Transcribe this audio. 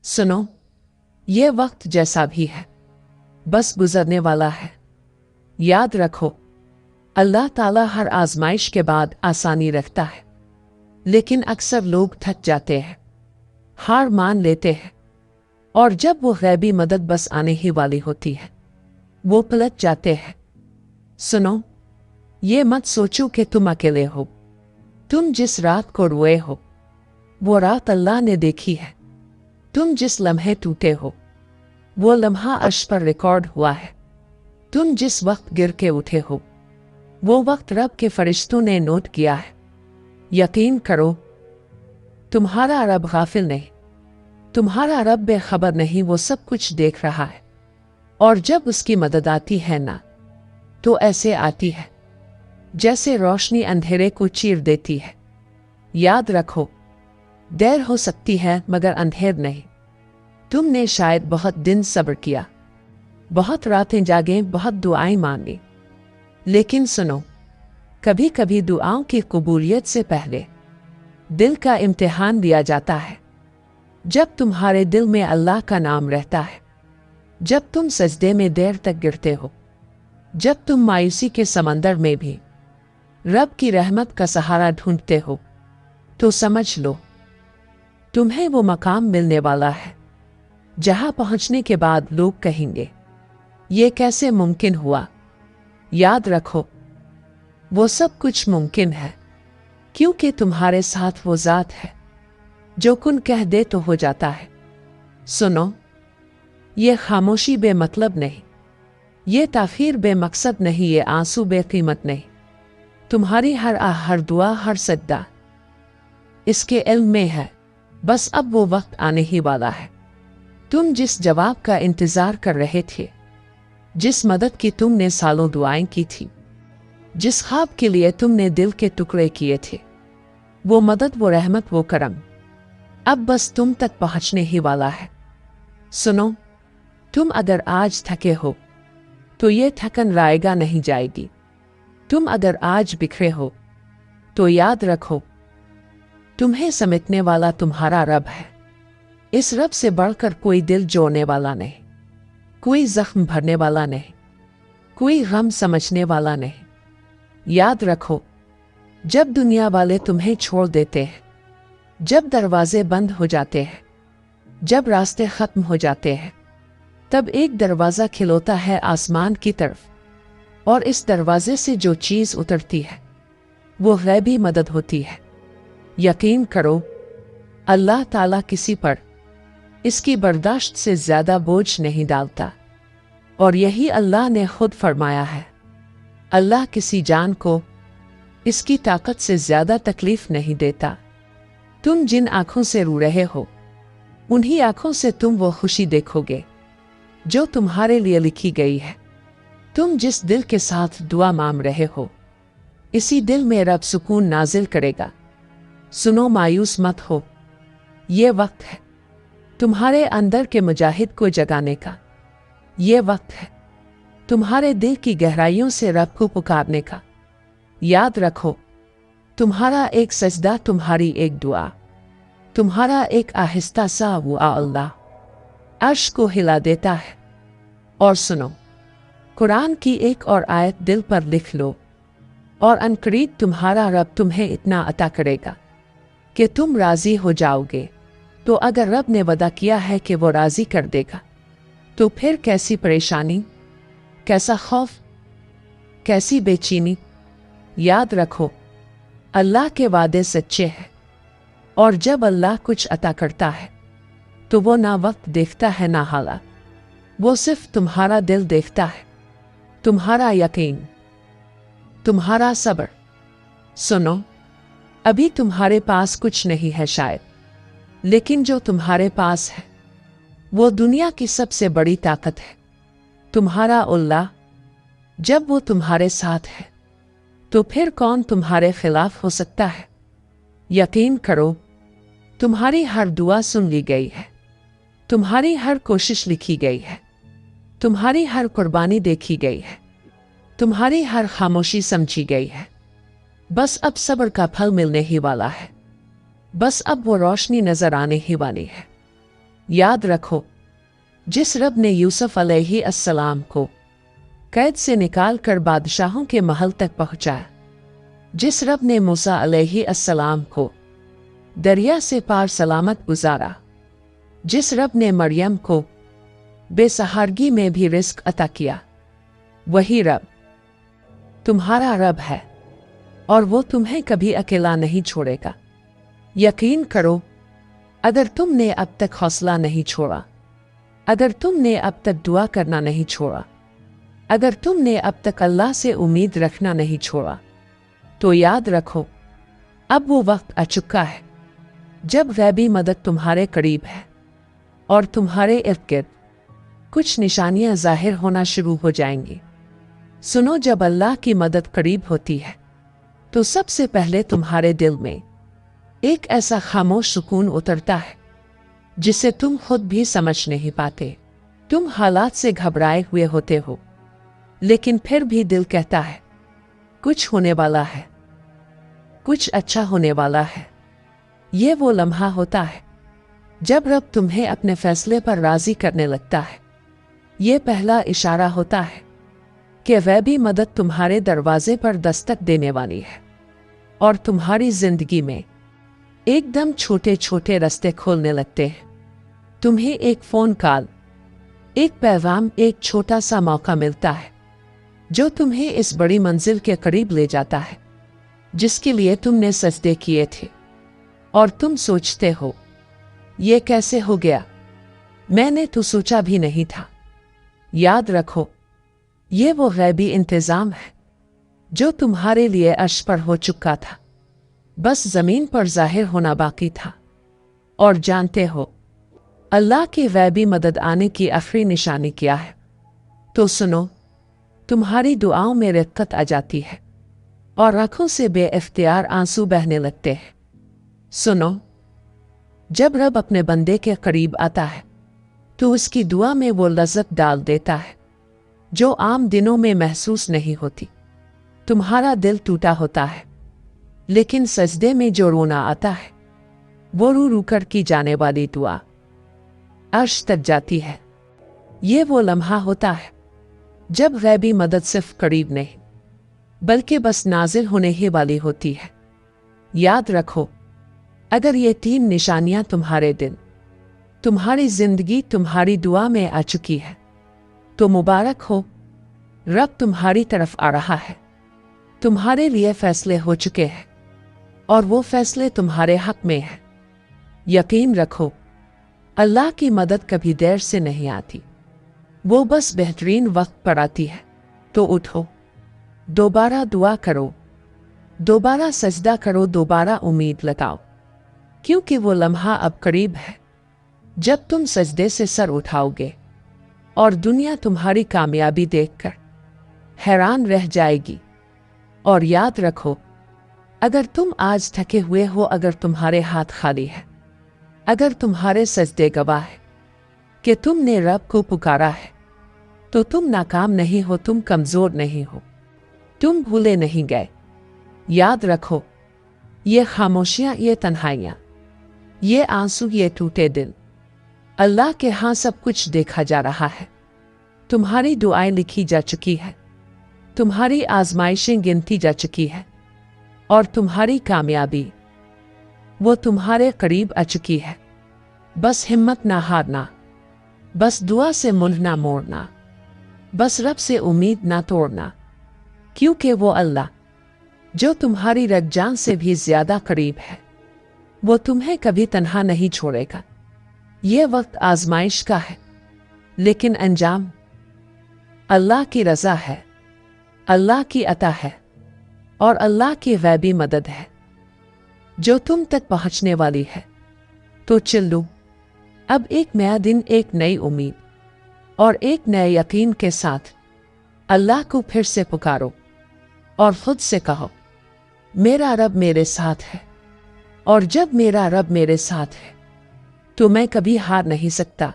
सुनो, ये वक्त जैसा भी है बस गुजरने वाला है। याद रखो, अल्लाह ताला हर आजमाइश के बाद आसानी रखता है, लेकिन अक्सर लोग थक जाते हैं, हार मान लेते हैं, और जब वो गैबी मदद बस आने ही वाली होती है वो पलट जाते हैं। सुनो, ये मत सोचो कि तुम अकेले हो। तुम जिस रात को रोए हो वो रात अल्लाह ने देखी है। तुम जिस लम्हे टूटे हो वो लम्हा अर्श पर रिकॉर्ड हुआ है। तुम जिस वक्त गिर के उठे हो वो वक्त रब के फरिश्तों ने नोट किया है। यकीन करो, तुम्हारा रब गाफिल नहीं, तुम्हारा रब बेखबर नहीं, वो सब कुछ देख रहा है। और जब उसकी मदद आती है ना, तो ऐसे आती है जैसे रोशनी अंधेरे को चीर देती है। याद रखो, देर हो सकती है मगर अंधेर नहीं। तुमने शायद बहुत दिन सब्र किया, बहुत रातें जागे, बहुत दुआएं मांगी, लेकिन सुनो, कभी कभी दुआओं की कबूलियत से पहले दिल का इम्तिहान दिया जाता है। जब तुम्हारे दिल में अल्लाह का नाम रहता है, जब तुम सजदे में देर तक गिरते हो, जब तुम मायूसी के समंदर में भी रब की रहमत का सहारा ढूंढते हो, तो समझ लो तुम्हें वो मकाम मिलने वाला है जहां पहुंचने के बाद लोग कहेंगे, ये कैसे मुमकिन हुआ। याद रखो, वो सब कुछ मुमकिन है क्योंकि तुम्हारे साथ वो ज़ात है जो कुन कह दे तो हो जाता है। सुनो, ये खामोशी बेमतलब नहीं, ये ताखीर बेमकसद नहीं, ये आंसू बेकीमत नहीं। तुम्हारी हर आह, हर दुआ, हर सज्दा इसके इल्म में है। बस अब वो वक्त आने ही वाला है। तुम जिस जवाब का इंतजार कर रहे थे, जिस मदद की तुमने सालों दुआएं की थी, जिस ख्वाब के लिए तुमने दिल के टुकड़े किए थे, वो मदद, वो रहमत, वो करम अब बस तुम तक पहुंचने ही वाला है। सुनो, तुम अगर आज थके हो तो ये थकन रायगा नहीं जाएगी। तुम अगर आज बिखरे हो तो याद रखो, तुम्हें समेटने वाला तुम्हारा रब है। इस रब से बढ़कर कोई दिल जोड़ने वाला नहीं, कोई जख्म भरने वाला नहीं, कोई गम समझने वाला नहीं। याद रखो, जब दुनिया वाले तुम्हें छोड़ देते हैं, जब दरवाजे बंद हो जाते हैं, जब रास्ते खत्म हो जाते हैं, तब एक दरवाज़ा खिलौता है आसमान की तरफ, और इस दरवाजे से जो चीज़ उतरती है वो गैबी मदद होती है। यकीन करो, अल्लाह ताला किसी पर इसकी बर्दाश्त से ज़्यादा बोझ नहीं डालता, और यही अल्लाह ने खुद फरमाया है। अल्लाह किसी जान को इसकी ताकत से ज़्यादा तकलीफ नहीं देता। तुम जिन आँखों से रो रहे हो, उन्हीं आँखों से तुम वो खुशी देखोगे जो तुम्हारे लिए लिखी गई है। तुम जिस दिल के साथ दुआ मांग रहे हो, इसी दिल में रब सुकून नाजिल करेगा। सुनो, मायूस मत हो, ये वक्त है तुम्हारे अंदर के मुजाहिद को जगाने का। ये वक्त है तुम्हारे दिल की गहराइयों से रब को पुकारने का। याद रखो, तुम्हारा एक सजदा, तुम्हारी एक दुआ, तुम्हारा एक आहिस्ता सा वो अल्लाह अर्श को हिला देता है। और सुनो, कुरान की एक और आयत दिल पर लिख लो, और अनकरीब तुम्हारा रब तुम्हें इतना अता करेगा कि तुम राजी हो जाओगे। तो अगर रब ने वादा किया है कि वो राजी कर देगा, तो फिर कैसी परेशानी, कैसा खौफ, कैसी बेचैनी। याद रखो, अल्लाह के वादे सच्चे हैं, और जब अल्लाह कुछ अता करता है तो वो ना वक्त देखता है ना हालात, वो सिर्फ तुम्हारा दिल देखता है, तुम्हारा यकीन, तुम्हारा सब्र। सुनो, अभी तुम्हारे पास कुछ नहीं है शायद, लेकिन जो तुम्हारे पास है वो दुनिया की सबसे बड़ी ताकत है, तुम्हारा अल्लाह। जब वो तुम्हारे साथ है तो फिर कौन तुम्हारे खिलाफ हो सकता है। यकीन करो, तुम्हारी हर दुआ सुन ली गई है, तुम्हारी हर कोशिश लिखी गई है, तुम्हारी हर कुर्बानी देखी गई है, तुम्हारी हर खामोशी समझी गई है। बस अब सब्र का फल मिलने ही वाला है, बस अब वो रोशनी नजर आने ही वाली है। याद रखो, जिस रब ने यूसुफ अलैहिस्सलाम को कैद से निकालकर बादशाहों के महल तक पहुंचाया, जिस रब ने मूसा अलैहिस्सलाम को दरिया से पार सलामत गुजारा, जिस रब ने मरियम को बेसहारगी में भी रिस्क अता किया, वही रब तुम्हारा रब है और वो तुम्हें कभी अकेला नहीं छोड़ेगा। यकीन करो, अगर तुमने अब तक हौसला नहीं छोड़ा, अगर तुमने अब तक दुआ करना नहीं छोड़ा, अगर तुमने अब तक अल्लाह से उम्मीद रखना नहीं छोड़ा, तो याद रखो, अब वो वक्त आ चुका है जब गैबी मदद तुम्हारे करीब है और तुम्हारे इर्द-गिर्द कुछ निशानियां जाहिर होना शुरू हो जाएंगी। सुनो, जब अल्लाह की मदद करीब होती है तो सबसे पहले तुम्हारे दिल में एक ऐसा खामोश सुकून उतरता है जिसे तुम खुद भी समझ नहीं पाते। तुम हालात से घबराए हुए होते हो, लेकिन फिर भी दिल कहता है कुछ होने वाला है, कुछ अच्छा होने वाला है। ये वो लम्हा होता है जब रब तुम्हें अपने फैसले पर राजी करने लगता है। ये पहला इशारा होता है कि गैबी मदद तुम्हारे दरवाजे पर दस्तक देने वाली है और तुम्हारी जिंदगी में एकदम छोटे छोटे रास्ते खोलने लगते हैं। तुम्हें एक फोन कॉल, एक पैगाम, एक छोटा सा मौका मिलता है जो तुम्हें इस बड़ी मंजिल के करीब ले जाता है जिसके लिए तुमने सजदे किए थे। और तुम सोचते हो, ये कैसे हो गया, मैंने तो सोचा भी नहीं था। याद रखो, ये वो गैबी इंतजाम है जो तुम्हारे लिए अर्श पर हो चुका था, बस जमीन पर जाहिर होना बाकी था। और जानते हो अल्लाह की गैबी मदद आने की आखिरी निशानी क्या है? तो सुनो, तुम्हारी दुआओं में रिक्कत आ जाती है और आंखों से बेइख्तियार आंसू बहने लगते हैं। सुनो, जब रब अपने बंदे के करीब आता है तो उसकी दुआ में वो लज़्ज़त डाल देता है जो आम दिनों में महसूस नहीं होती। तुम्हारा दिल टूटा होता है, लेकिन सजदे में जो रोना आता है वो रू रू कर की जाने वाली दुआ अर्श तक जाती है। ये वो लम्हा होता है जब गैबी मदद सिर्फ करीब नहीं बल्कि बस नाजिल होने ही वाली होती है। याद रखो, अगर ये 3 निशानियां तुम्हारे दिल, तुम्हारी जिंदगी, तुम्हारी दुआ में आ चुकी है तो मुबारक हो, रब तुम्हारी तरफ आ रहा है। तुम्हारे लिए फैसले हो चुके हैं और वो फैसले तुम्हारे हक में हैं। यकीन रखो, अल्लाह की मदद कभी देर से नहीं आती, वो बस बेहतरीन वक्त पर आती है। तो उठो, दोबारा दुआ करो, दोबारा सजदा करो, दोबारा उम्मीद लगाओ, क्योंकि वो लम्हा अब करीब है जब तुम सजदे से सर उठाओगे और दुनिया तुम्हारी कामयाबी देखकर हैरान रह जाएगी। और याद रखो, अगर तुम आज थके हुए हो, अगर तुम्हारे हाथ खाली है, अगर तुम्हारे सजदे गवाह है कि तुमने रब को पुकारा है, तो तुम नाकाम नहीं हो, तुम कमजोर नहीं हो, तुम भूले नहीं गए। याद रखो, ये खामोशियां, ये तन्हाइयां, ये आंसू, ये टूटे दिल, अल्लाह के हां सब कुछ देखा जा रहा है। तुम्हारी दुआएं लिखी जा चुकी है, तुम्हारी आजमाइशें गिनती जा चुकी है और तुम्हारी कामयाबी वो तुम्हारे करीब आ चुकी है। बस हिम्मत ना हारना, बस दुआ से मुंह ना मोड़ना, बस रब से उम्मीद ना तोड़ना, क्योंकि वो अल्लाह जो तुम्हारी रगजान से भी ज्यादा करीब है, वो तुम्हें कभी तन्हा नहीं छोड़ेगा। ये वक्त आजमाइश का है, लेकिन अंजाम अल्लाह की रज़ा है, अल्लाह की अता है और अल्लाह की गैबी मदद है जो तुम तक पहुंचने वाली है। तो चलो, अब एक नया दिन, एक नई उम्मीद और एक नए यकीन के साथ अल्लाह को फिर से पुकारो और खुद से कहो, मेरा रब मेरे साथ है, और जब मेरा रब मेरे साथ है तो मैं कभी हार नहीं सकता।